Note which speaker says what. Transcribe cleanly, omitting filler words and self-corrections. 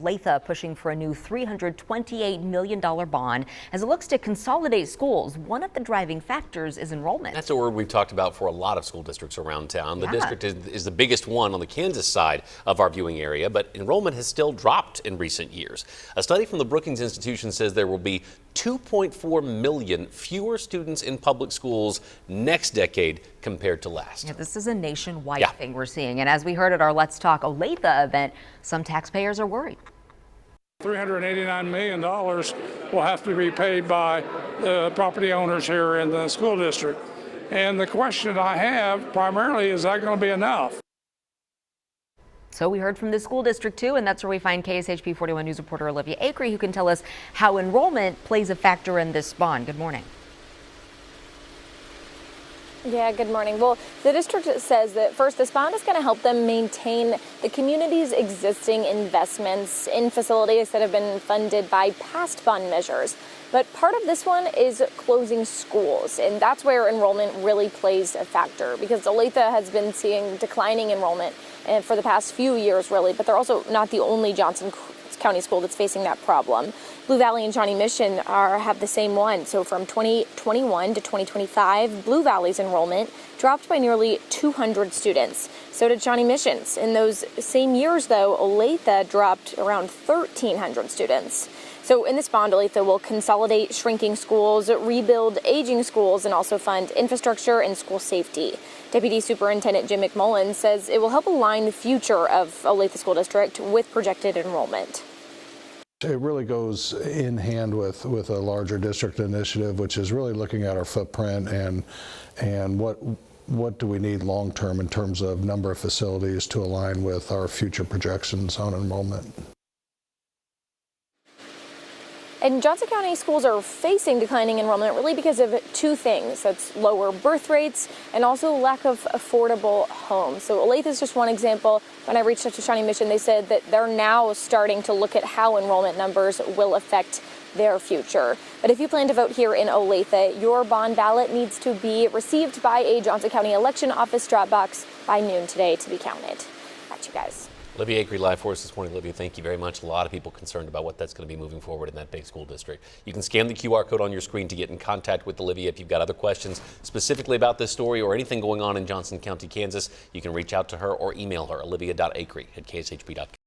Speaker 1: Olathe pushing for a new $328 million bond as it looks to consolidate schools. One of the driving factors is enrollment.
Speaker 2: That's a word we've talked about for a lot of school districts around town. The district is the biggest one on the Kansas side of our viewing area, but enrollment has still dropped in recent years. A study from the Brookings Institution says there will be 2.4 million fewer students in public schools next decade compared to last.
Speaker 1: Yeah, this is a nationwide thing we're seeing. And as we heard at our Let's Talk Olathe event, some taxpayers are worried.
Speaker 3: $389 million will have to be paid by the property owners here in the school district. And the question I have primarily, is that going to be enough?
Speaker 1: So we heard from the school district too, and that's where we find KSHP 41 News reporter Olivia Acree, who can tell us how enrollment plays a factor in this bond. Good morning.
Speaker 4: Yeah, good morning. Well, the district says that first, this bond is going to help them maintain the community's existing investments in facilities that have been funded by past bond measures. But part of this one is closing schools, and that's where enrollment really plays a factor, because Olathe has been seeing declining enrollment for the past few years, really, but they're also not the only Johnson County school that's facing that problem. Blue Valley and Shawnee Mission have the same one. So from 2021 to 2025, Blue Valley's enrollment dropped by nearly 200 students. So did Shawnee Mission's. In those same years, though, Olathe dropped around 1,300 students. So in this bond, Olathe will consolidate shrinking schools, rebuild aging schools, and also fund infrastructure and school safety. Deputy Superintendent Jim McMullen says it will help align the future of Olathe School District with projected enrollment.
Speaker 5: It really goes in hand with a larger district initiative, which is really looking at our footprint and what do we need long term in terms of number of facilities to align with our future projections on enrollment.
Speaker 4: And Johnson County schools are facing declining enrollment really because of two things. That's lower birth rates and also lack of affordable homes. So Olathe is just one example. When I reached out to Shawnee Mission, they said that they're now starting to look at how enrollment numbers will affect their future. But if you plan to vote here in Olathe, your bond ballot needs to be received by a Johnson County election office drop box by noon today to be counted. Back to you guys.
Speaker 2: Olivia Acree live for us this morning. Olivia, thank you very much. A lot of people concerned about what that's going to be moving forward in that big school district. You can scan the QR code on your screen to get in contact with Olivia. If you've got other questions specifically about this story or anything going on in Johnson County, Kansas, you can reach out to her or email her, olivia.acree@kshp.com.